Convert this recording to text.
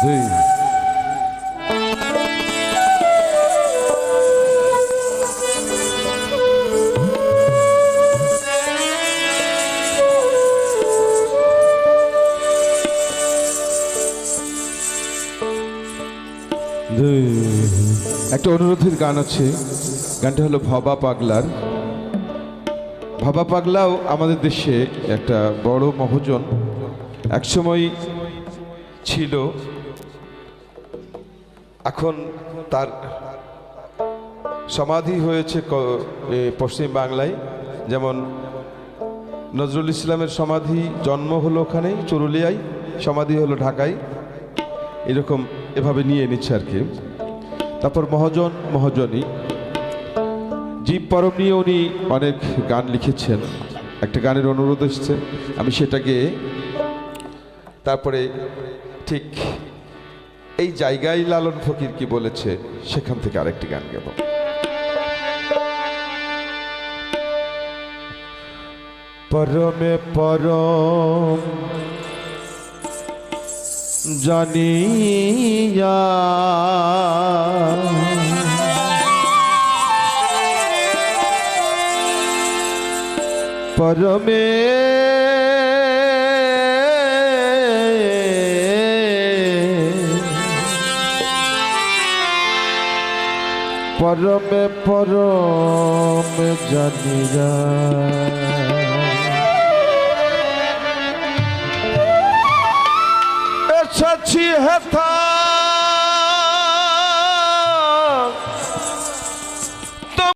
দুই একটা অনুরোধের গান আছে, গানটা হলো ভবা পাগলার। ভবা পাগলাও আমাদের দেশে একটা বড় মহাজন একসময় ছিল, এখন তার সমাধি হয়েছে পশ্চিম বাংলায়। যেমন নজরুল ইসলামের সমাধি জন্ম হলো ওখানেই চুরুলিয়ায়, সমাধি হলো ঢাকায়, এরকম এভাবে নিয়ে নিচ্ছে আর কি। তারপর মহাজন মহাজনী জীব পরম নিয়ে উনি অনেক গান লিখেছেন। একটা গানের অনুরোধ এসছে, আমি সেটাকে তারপরে ঠিক এই জায়গায় লালন ফকির কি বলেছে সেখান থেকে আরেকটি গান গাব। পরমে পরম জানিয়া পরমে পরমে পরম জানিয়া এসেছি হেথা